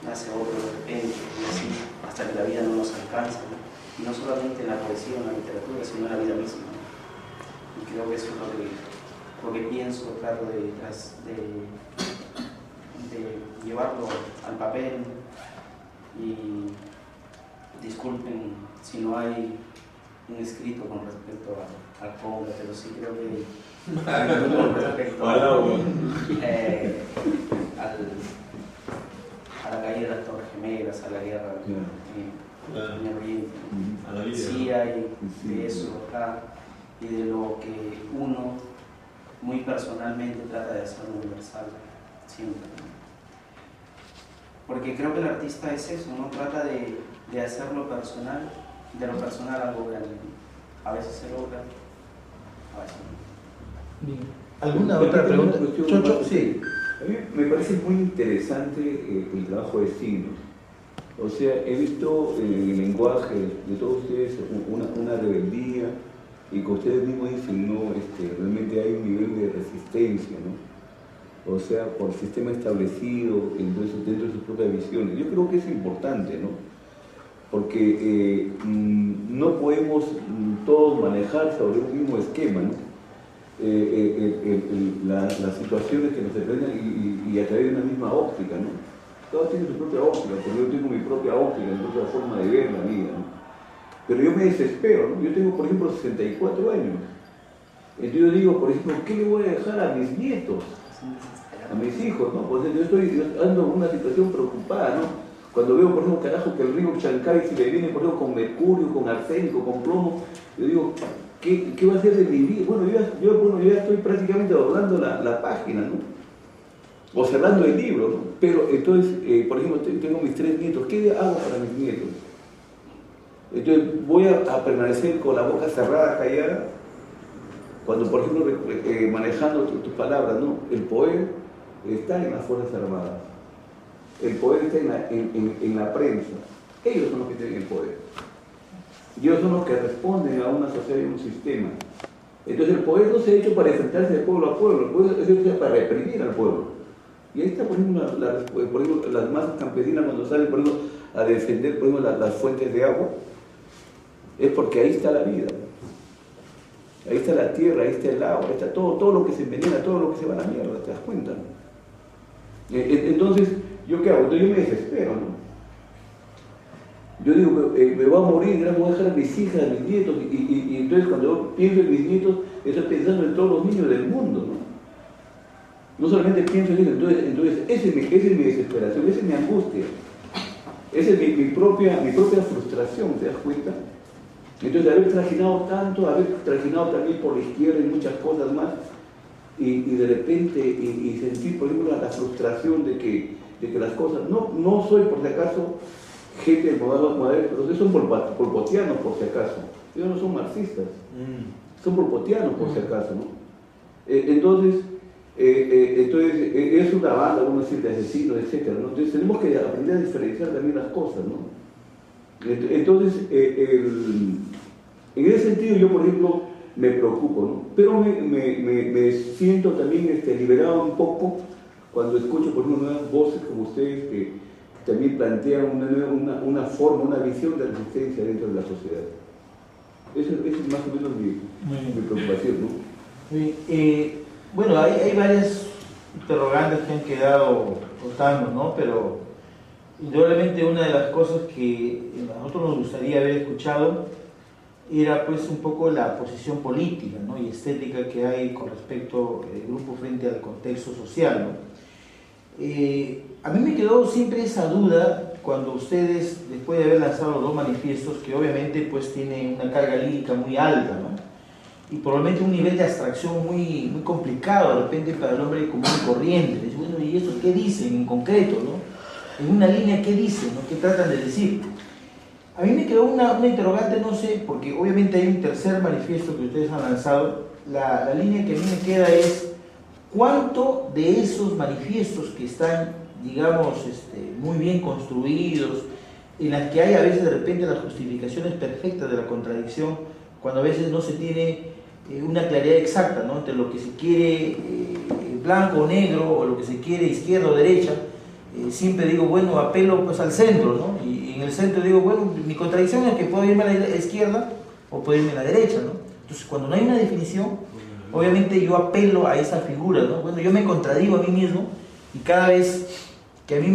nace otro de repente, y así hasta que la vida no nos alcanza, ¿no? y no solamente en la poesía o en la literatura, sino en la vida misma. Y creo que eso es lo que pienso, trato de llevarlo al papel. Y disculpen si no hay un escrito con respecto al Conga, pero sí creo que con respecto a la caída de las Torres Gemelas, a la guerra en el Oriente. Sí hay de eso acá y de lo que uno muy personalmente trata de hacer universal siempre. Porque creo que el artista es eso, ¿no? Trata de hacer lo personal, de lo personal algo grande. A veces se logra, a veces no. Bien. ¿Alguna otra pregunta? Chocho, sí. A mí me parece muy interesante el trabajo de signos. O sea, he visto en el lenguaje de todos ustedes una rebeldía y que ustedes mismos dicen, no, realmente hay un nivel de resistencia, ¿no? O sea, por sistema establecido dentro de sus propias visiones. Yo creo que es importante, ¿no? Porque no podemos todos manejar sobre un mismo esquema, ¿no? Las situaciones que nos enfrentan y a través de una misma óptica, ¿no? Todos tienen su propia óptica, porque yo tengo mi propia óptica, mi propia forma de ver la vida, ¿no? Pero yo me desespero, ¿no? Yo tengo, por ejemplo, 64 años. Entonces yo digo, por ejemplo, ¿qué le voy a dejar a mis nietos? A mis hijos, ¿no? Pues yo ando en una situación preocupada, ¿no? Cuando veo, por ejemplo, carajo, que el río Chancay se le viene, por ejemplo, con mercurio, con arsénico, con plomo, yo digo, ¿qué va a hacer de mi vida? Bueno, yo ya estoy prácticamente doblando la página, ¿no? O cerrando el libro, ¿no? Pero entonces, por ejemplo, tengo mis 3 nietos, ¿qué hago para mis nietos? Entonces, voy a permanecer con la boca cerrada, callada, cuando, por ejemplo, manejando tus palabras, ¿no? El poder está en las Fuerzas Armadas, el poder está en la prensa, ellos son los que tienen el poder, ellos son los que responden a una sociedad y a un sistema. Entonces el poder no se ha hecho para enfrentarse de pueblo a pueblo, el poder se ha hecho para reprimir al pueblo. Y ahí está, por ejemplo, las masas campesinas cuando salen, por ejemplo, a defender, por ejemplo, las fuentes de agua, es porque ahí está la vida. Ahí está la tierra, ahí está el agua, ahí está todo lo que se envenena, todo lo que se va a la mierda, ¿te das cuenta? Entonces, ¿yo qué hago? Entonces yo me desespero, ¿no? Yo digo, me voy a morir, me voy a dejar a mis hijas, a mis nietos, y entonces cuando yo pienso en mis nietos, estoy pensando en todos los niños del mundo, ¿no? No solamente pienso en eso, entonces esa es mi desesperación, esa es mi angustia, esa es mi propia frustración, ¿te das cuenta? Entonces, haber trajinado tanto, haber trajinado también por la izquierda y muchas cosas más, y de repente, y sentir, por ejemplo, la frustración de que las cosas, no soy por si acaso gente de modelo, pero ustedes son polpotianos por si acaso, ellos no son marxistas, son polpotianos por si acaso, ¿no? Entonces, es una banda, vamos a decir, de asesinos, etc., ¿no? Entonces tenemos que aprender a diferenciar también las cosas, ¿no? Entonces, en ese sentido yo, por ejemplo, me preocupo, ¿no? Pero me siento también liberado un poco cuando escucho, por ejemplo, nuevas voces como ustedes que también plantean una forma, una visión de resistencia dentro de la sociedad. Esa es más o menos mi preocupación, ¿no? Bueno, hay varias interrogantes que han quedado flotando, ¿no? Pero indudablemente una de las cosas que a nosotros nos gustaría haber escuchado era pues un poco la posición política, ¿no? Y estética que hay con respecto al grupo frente al contexto social, ¿no? A mí me quedó siempre esa duda cuando ustedes, después de haber lanzado los 2 manifiestos, que obviamente pues tienen una carga lírica muy alta, ¿no? Y probablemente un nivel de abstracción muy complicado de repente para el hombre común y corriente. Dice, bueno, ¿y eso qué dicen en concreto, no? En una línea, ¿qué dicen, no? ¿Qué tratan de decir? A mí me quedó una interrogante, no sé, porque obviamente hay un tercer manifiesto que ustedes han lanzado. La línea que a mí me queda es ¿cuánto de esos manifiestos que están, digamos, muy bien construidos, en las que hay a veces de repente las justificaciones perfectas de la contradicción, cuando a veces no se tiene una claridad exacta, ¿no? Entre lo que se quiere blanco o negro, o lo que se quiere izquierda o derecha, siempre digo, bueno, apelo pues al centro, ¿no? Y en el centro digo, bueno, mi contradicción es que puedo irme a la izquierda o puedo irme a la derecha, ¿no? Entonces, cuando no hay una definición, obviamente yo apelo a esa figura, ¿no? Bueno, yo me contradigo a mí mismo y cada vez que a mí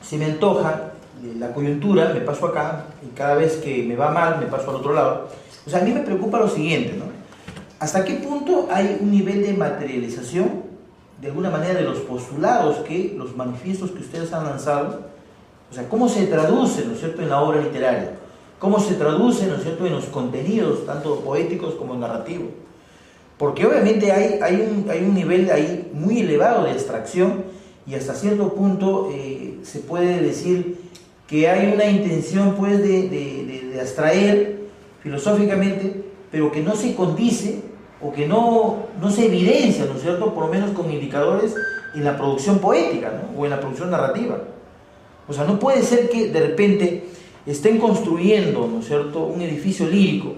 se me antoja la coyuntura, me paso acá, y cada vez que me va mal, me paso al otro lado. O sea, a mí me preocupa lo siguiente, ¿no? ¿Hasta qué punto hay un nivel de materialización, de alguna manera, de los postulados que los manifiestos que ustedes han lanzado? O sea, ¿cómo se traduce, ¿no es cierto?, en la obra literaria? ¿Cómo se traduce, ¿no es cierto?, en los contenidos, tanto poéticos como narrativos? Porque obviamente hay un nivel ahí muy elevado de abstracción y hasta cierto punto se puede decir que hay una intención pues de abstraer filosóficamente, pero que no se condice o que no se evidencia, ¿no es cierto?, por lo menos con indicadores en la producción poética, ¿no?, o en la producción narrativa. O sea, no puede ser que de repente estén construyendo, ¿no es cierto?, un edificio lírico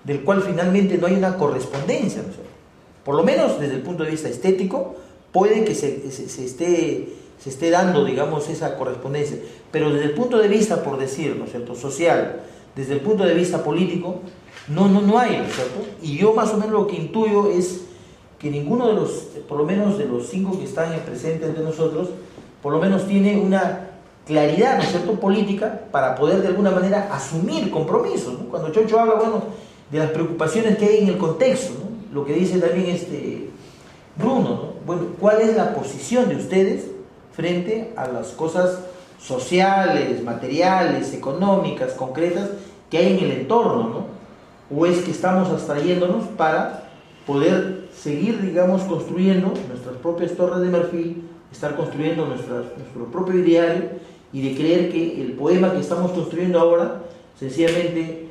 del cual finalmente no hay una correspondencia, ¿no es cierto? Por lo menos desde el punto de vista estético puede que se esté dando, digamos, esa correspondencia, pero desde el punto de vista, por decir, ¿no es cierto?, social, desde el punto de vista político, no hay, ¿no es cierto? Y yo más o menos lo que intuyo es que ninguno de los, por lo menos de los 5 que están presentes entre nosotros, por lo menos tiene una claridad, ¿no es cierto?, política para poder de alguna manera asumir compromisos, ¿no? Cuando Chocho habla, bueno, de las preocupaciones que hay en el contexto, ¿no?, lo que dice también Bruno, ¿no? Bueno, ¿cuál es la posición de ustedes frente a las cosas sociales, materiales, económicas, concretas que hay en el entorno, ¿no? ¿O es que estamos abstrayéndonos para poder seguir, digamos, construyendo nuestras propias torres de marfil, estar construyendo nuestro propio ideario y de creer que el poema que estamos construyendo ahora sencillamente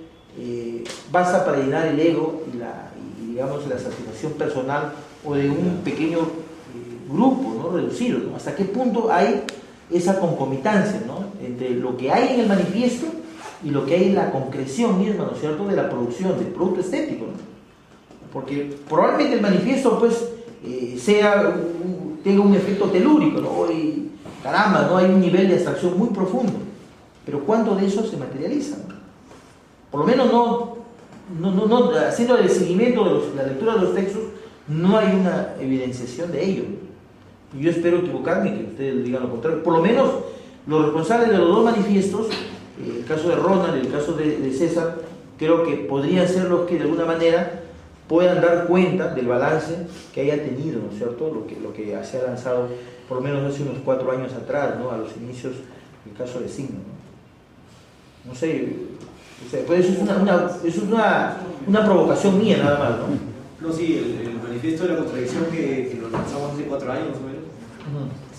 basta para llenar el ego y digamos, la satisfacción personal o de un pequeño grupo, ¿no?, reducido, ¿no? ¿Hasta qué punto hay esa concomitancia, ¿no?, entre lo que hay en el manifiesto y lo que hay en la concreción misma, ¿no es cierto?, de la producción, del producto estético, ¿no? Porque probablemente el manifiesto, pues, tenga un efecto telúrico, ¿no? Y caramba, ¿no?, hay un nivel de abstracción muy profundo, pero ¿cuánto de eso se materializa, ¿no? Por lo menos no haciendo el seguimiento de la lectura de los textos, no hay una evidenciación de ello. Y yo espero equivocarme y que ustedes digan lo contrario. Por lo menos los responsables de los 2 manifiestos, el caso de Ronald y el caso de César, creo que podrían ser los que de alguna manera puedan dar cuenta del balance que haya tenido, ¿no es cierto?, lo que se ha lanzado por lo menos hace unos 4 años atrás, ¿no?, a los inicios del caso de Signo, ¿no? No sé, o sea, pues es una provocación mía nada más, ¿no? No, sí, el manifiesto de la contradicción que lo lanzamos hace 4 años más o menos,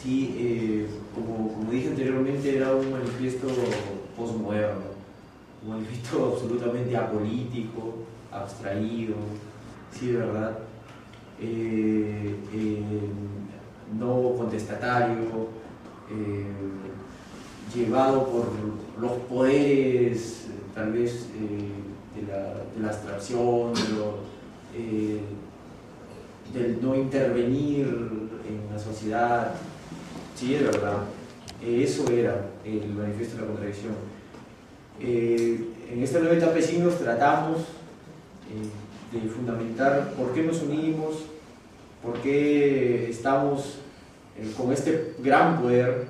sí, como dije anteriormente, era un manifiesto postmoderno, un manifiesto absolutamente apolítico, abstraído, sí, de verdad, no contestatario, llevado por los poderes, tal vez, de la abstracción, del no intervenir en la sociedad. Sí, es verdad, eso era el manifiesto de la contradicción. En esta nueva etapa de Signos tratamos de fundamentar por qué nos unimos, por qué estamos con este gran poder.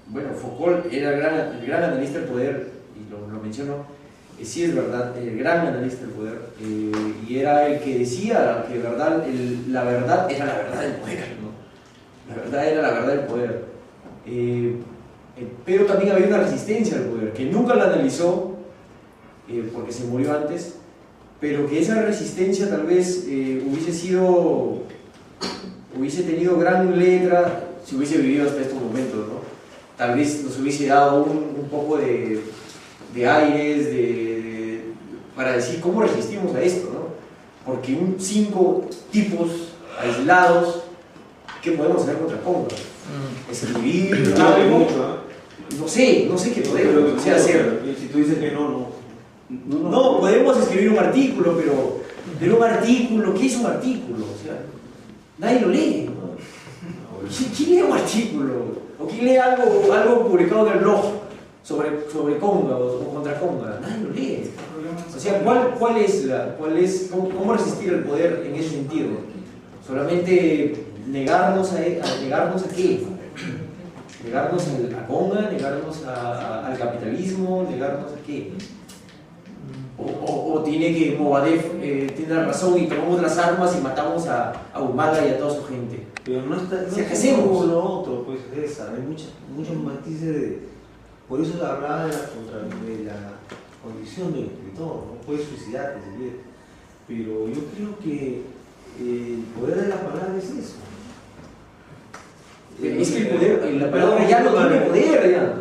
Bueno, Foucault era el gran analista del poder, y lo menciono. Sí, es verdad, el gran analista del poder, y era el que decía que la verdad era la verdad del poder, ¿no? La verdad era la verdad del poder, pero también había una resistencia al poder, que nunca la analizó, porque se murió antes, pero que esa resistencia tal vez hubiese tenido gran letra si hubiese vivido hasta estos momentos, ¿no? Tal vez nos hubiese dado un poco de aires, para decir cómo resistimos a esto, ¿no? Porque 5 tipos aislados, ¿qué podemos hacer contra Conga? Escribir, no sé qué podemos hacer. Si tú dices que no, podemos escribir un artículo, pero un artículo, ¿qué es un artículo? O sea, nadie lo lee. ¿No? ¿Quién lee un artículo? ¿O quién lee algo publicado en el blog sobre Conga o contra Conga? Nadie lo lee. O sea, ¿cómo resistir al poder en ese sentido? ¿Solamente negarnos a qué? ¿Negarnos a Conga? ¿Negarnos al capitalismo? ¿Negarnos a qué? ¿O tiene que Movadef tiene razón y tomamos las armas y matamos a Humala y a toda su gente? Pero no está, no ¿qué es hacemos? como lo otro, pues esa, hay muchos matices por eso hablaba de la condición del escritor, no puedes suicidarte si quieres, pero yo creo que el poder de la palabra es eso. Es que el poder, la palabra ya no tiene poder, ya.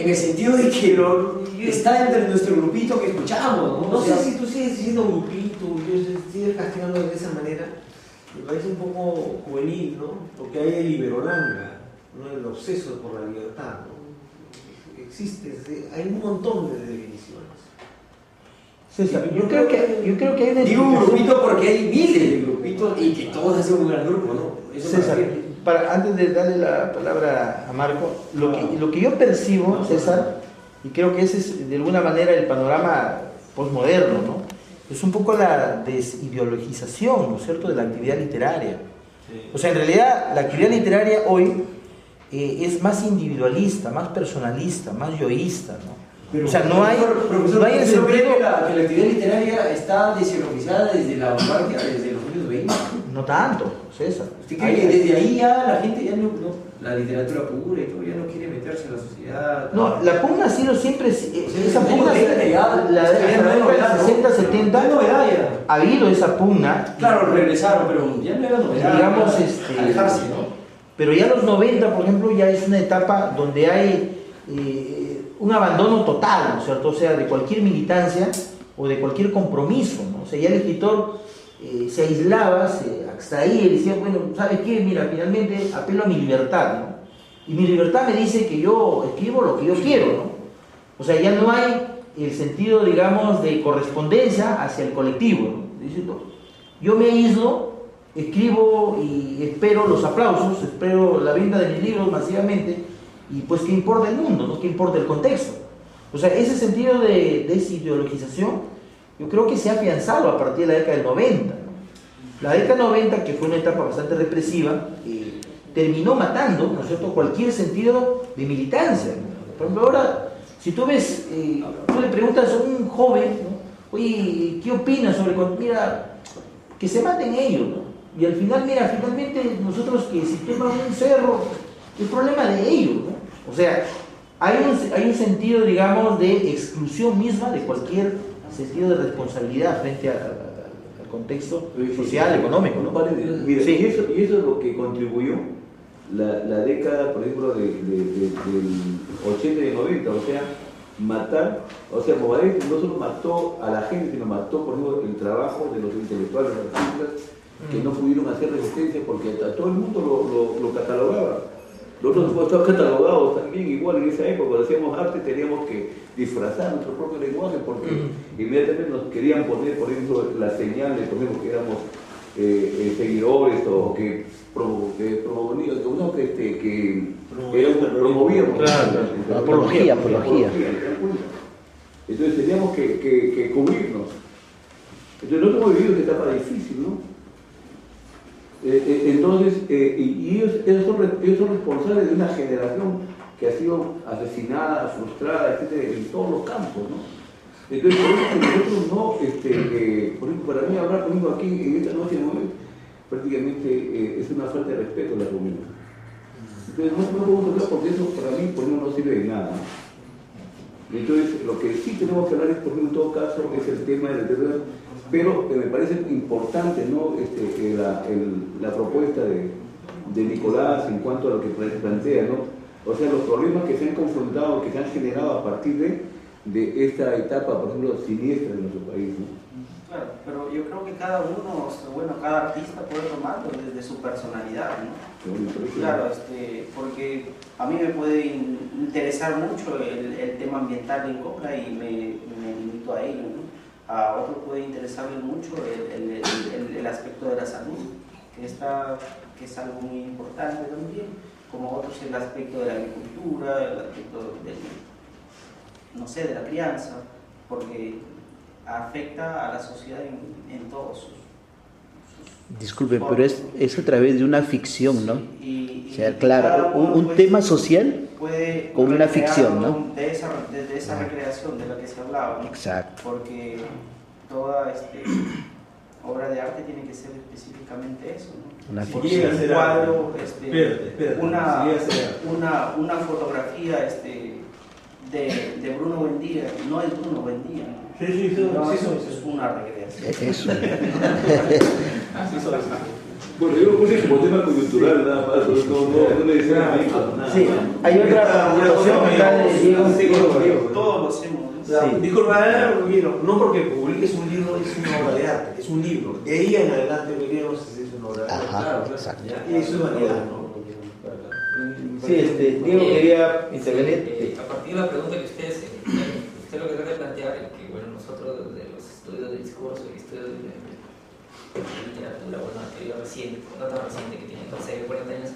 En el sentido de que está entre nuestro grupito que escuchamos, ¿no? No sé si tú sigues diciendo grupito, sigues castigando de esa manera, me parece un poco juvenil, ¿no? Porque hay el liberolanga, ¿no? El obseso por la libertad, ¿no? Existe, hay un montón de definiciones. César, yo creo que hay una digo un grupito porque hay miles de grupitos y que todos hacen un gran grupo, ¿no? Eso César, antes de darle la palabra a Marco, lo que yo percibo, César, y creo que ese es de alguna manera el panorama posmoderno, ¿no? Es un poco la desideologización, ¿no es cierto?, de la actividad literaria. O sea, en realidad la actividad literaria hoy es más individualista, más personalista, más yoísta, ¿no? Pero, o sea, no hay el sentido... que la actividad literaria está desideologizada desde la vanguardia, desde los años 20. No tanto, César. ¿Usted cree que desde ahí ya la gente ya no, la literatura pura y todo ya no quiere meterse en la sociedad? No, la pugna ha sido siempre, esa pugna, la década de 60, 70, novedad ya. Ha habido esa pugna. Claro, regresaron, pero ya no era novedad. Digamos, alejarse, ¿no? Pero ya los 90, por ejemplo, ya es una etapa donde hay un abandono total, ¿no es cierto? O sea, de cualquier militancia o de cualquier compromiso, ¿no? O sea, ya el escritor se aislaba, se abstraía y decía, bueno, ¿sabes qué? Mira, finalmente apelo a mi libertad, ¿no? Y mi libertad me dice que yo escribo lo que yo quiero, ¿no? O sea, ya no hay el sentido, digamos, de correspondencia hacia el colectivo, ¿no? Dice, yo me aíslo, escribo y espero los aplausos, espero la venta de mis libros masivamente, y pues qué importa el mundo, ¿no? ¿Qué importa el contexto? O sea, ese sentido de desideologización yo creo que se ha afianzado a partir de la década del 90, ¿no? La década del 90, que fue una etapa bastante represiva, terminó matando, ¿no es cierto?, cualquier sentido de militancia, ¿no? Por ejemplo, ahora, si tú ves, tú le preguntas a un joven, ¿no? Oye, ¿qué opinas sobre, mira, que se maten ellos, ¿no? Y al final, mira, finalmente nosotros que si queman un cerro, el problema de ellos, ¿no? O sea, hay un sentido, digamos, de exclusión misma de cualquier sentido de responsabilidad frente al contexto social, económico, ¿no? Mira, sí. y eso es lo que contribuyó la década, por ejemplo, del 80 y 90, o sea, matar, o sea, Movadef no solo mató a la gente, sino mató, por ejemplo, el trabajo de los intelectuales, los artistas, que no pudieron hacer resistencia porque a todo el mundo lo catalogaba. Nosotros estábamos catalogados también igual en esa época, cuando hacíamos arte teníamos que disfrazar nuestro propio lenguaje porque inmediatamente nos querían poner, por ejemplo, la señal de, por ejemplo, que éramos seguidores o que promovíamos. Claro, apología. Entonces teníamos que cubrirnos. Entonces nosotros hemos vivido esta etapa difícil, ¿no? Entonces, ellos son responsables de una generación que ha sido asesinada, frustrada, etcétera, en todos los campos, ¿no? Entonces, por eso nosotros no, por ejemplo, para mí hablar conmigo aquí en esta noche prácticamente es una falta de respeto a la comunidad. Entonces, no podemos hablar porque eso para mí, por ejemplo, no sirve de nada, ¿no? Entonces, lo que sí tenemos que hablar es, por ejemplo, en todo caso, es el tema de la literatura, pero me parece importante, ¿no? La propuesta de Nicolás en cuanto a lo que plantea, ¿no? O sea, los problemas que se han confrontado, que se han generado a partir de esta etapa, por ejemplo, siniestra de nuestro país, ¿no? Claro, pero yo creo que cada uno, bueno, cada artista puede tomarlo desde su personalidad, ¿no? Claro, porque a mí me puede interesar mucho el tema ambiental en Conga y me limito a ello, ¿no? A otro puede interesarle mucho el aspecto de la salud, que es algo muy importante también, como otros el aspecto de la agricultura, el aspecto de la crianza, porque afecta a la sociedad en todos sus... Disculpen, pero es a través de una ficción, ¿no? O sea, claro, un tema social con una ficción, ¿no? De esa recreación de la que se hablaba, ¿no? Exacto. Porque toda obra de arte tiene que ser específicamente eso, ¿no? Una ficción, un cuadro, espérate, una fotografía de Bruno Buendía, no es Bruno Buendía, ¿no? Sí, no, eso es una recreación. Eso. Bueno, yo lo puse como tema coyuntural nada más, no me decían a mí. Sí, hay otra situación acá de Diego. Todos lo hacemos. Sí. Disculpa, no porque publiques un libro es una obra de arte, es un libro. De ahí en adelante no sé si es una obra de arte. Ajá, exacto. Y eso es vanidad, ¿no? Sí, Diego quería intervenir. A partir de la pregunta que usted lo que trata de plantear es que, bueno, nosotros desde los estudios del discurso y estudios de literatura, bueno, anterior reciente, no tan reciente, que tiene 12 o 40 años,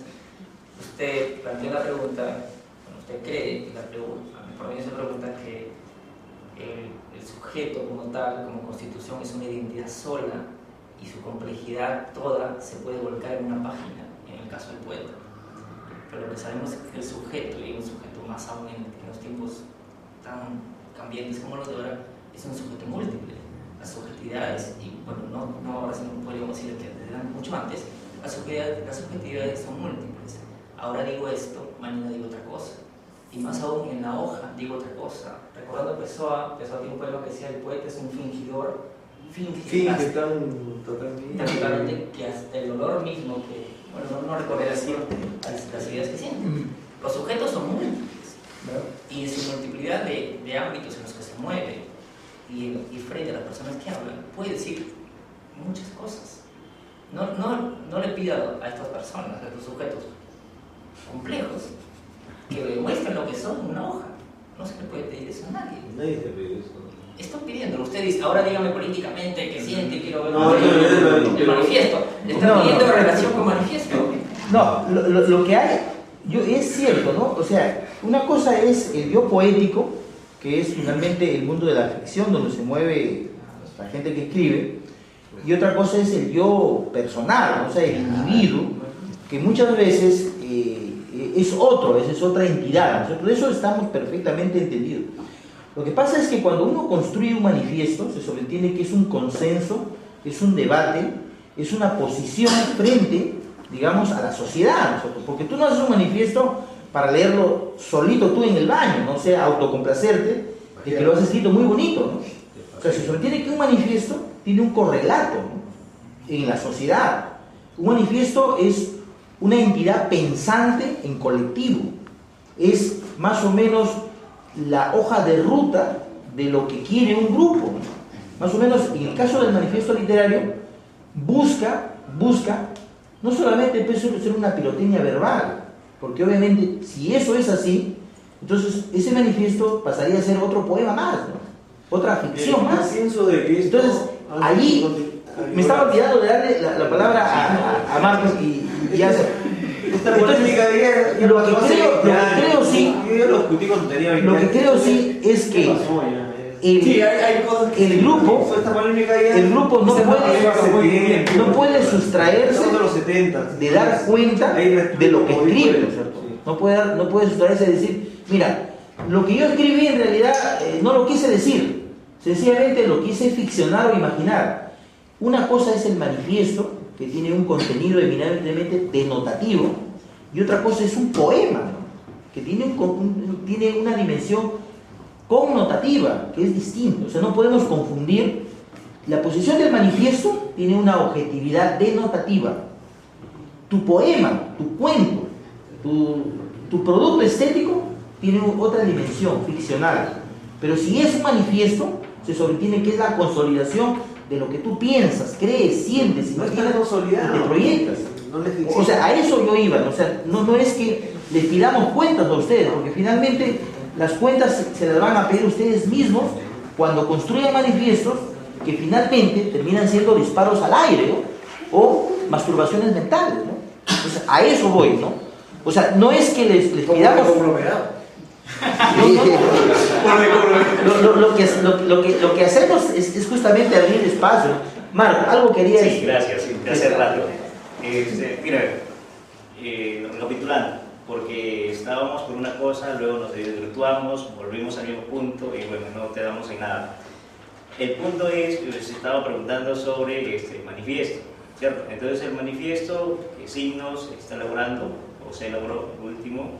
usted plantea la pregunta, bueno, usted cree, para mí se pregunta que el sujeto como tal, como constitución, es una identidad sola y su complejidad toda se puede volcar en una página, en el caso del poeta. Pero lo que sabemos es que el sujeto, y un sujeto más aún en los tiempos tan cambiantes como los de ahora, es un sujeto múltiple. Las subjetividades, y bueno, no ahora sí no podríamos decir que desde mucho antes, las subjetividades son múltiples. Ahora digo esto, mañana digo otra cosa. Y más aún en la hoja digo otra cosa. Recordando a Pessoa tiene un poema que decía: el poeta es un fingidor, finge totalmente que hasta el olor mismo que, bueno, no recuerdo las ideas que sienten. Los sujetos son múltiples, y en su multiplicidad de ámbitos en los que se mueve y frente a las personas que hablan, puede decir muchas cosas. No le pido a estas personas, a estos sujetos complejos, que demuestren lo que son en una hoja. No se le puede pedir eso a nadie. Nadie te pide eso. Están pidiéndolo. Usted dice, ahora dígame políticamente que siente, quiero ver el manifiesto. Están pidiendo relación con manifiesto. No, lo que hay, es cierto, ¿no? O sea, una cosa es el yo poético, que es finalmente el mundo de la ficción, donde se mueve la gente que escribe, y otra cosa es el yo personal, ¿no? O sea, el individuo, que muchas veces es otra entidad. Nosotros de eso estamos perfectamente entendidos. Lo que pasa es que cuando uno construye un manifiesto, se sobreentiende que es un consenso, es un debate, es una posición frente, digamos, a la sociedad. Porque tú no haces un manifiesto para leerlo solito tú en el baño, no sea autocomplacerte de que lo has escrito muy bonito, ¿no? O sea, se sobreentiende que un manifiesto tiene un correlato, ¿no?, en la sociedad. Un manifiesto es una entidad pensante en colectivo, es más o menos la hoja de ruta de lo que quiere un grupo, ¿no? Más o menos en el caso del manifiesto literario busca no solamente ser una pirotecnia verbal, porque obviamente si eso es así, entonces ese manifiesto pasaría a ser otro poema más, ¿no? Otra ficción más. Pienso de que esto, entonces allí me estaba olvidando de darle la palabra a Marcos y ya se... Lo que creo sí es que el grupo no puede sustraerse de dar cuenta de lo que escribe, ¿no es cierto? No puede sustraerse de decir, mira, lo que yo escribí en realidad no lo quise decir, sencillamente lo quise ficcionar o imaginar. Una cosa es el manifiesto, que tiene un contenido eminentemente denotativo, y otra cosa es un poema, ¿no?, que tiene una dimensión connotativa, que es distinto. O sea, no podemos confundir. La posición del manifiesto tiene una objetividad denotativa. Tu poema, tu cuento, tu producto estético tiene otra dimensión ficcional. Pero si es un manifiesto, se sobreentiende que es la consolidación de lo que tú piensas, crees, sientes, imaginas y te proyectas. O sea, a eso yo iba. O sea, no es que les pidamos cuentas a ustedes, porque finalmente las cuentas se las van a pedir ustedes mismos cuando construyan manifiestos que finalmente terminan siendo disparos al aire, ¿no? o masturbaciones mentales, ¿no? Entonces, a eso voy, ¿no? O sea, no es que les pidamos... Lo que hacemos es justamente abrir espacio. Marco, algo querías Sí, gracias, sí, de hace rato. Mira, recapitulando, porque estábamos por una cosa, luego nos desvirtuamos, volvimos al mismo punto y bueno, no quedamos en nada. El punto es que les estaba preguntando sobre el manifiesto, ¿cierto? Entonces el manifiesto, que Signos está elaborando, o se elaboró el último,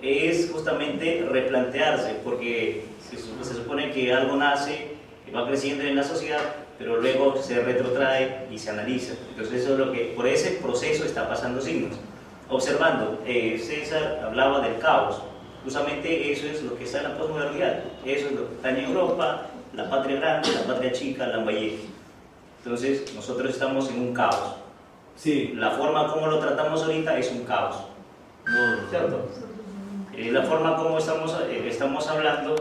es justamente replantearse, porque se supone que algo nace, va creciendo en la sociedad, pero luego se retrotrae y se analiza. Entonces eso es lo que, por ese proceso está pasando Signos. Observando, César hablaba del caos, justamente eso es lo que está en la posmodernidad, eso es lo que está en Europa, la patria grande, la patria chica, Lambayeque. Entonces nosotros estamos en un caos. Sí. La forma como lo tratamos ahorita es un caos, ¿cierto? La forma como estamos hablando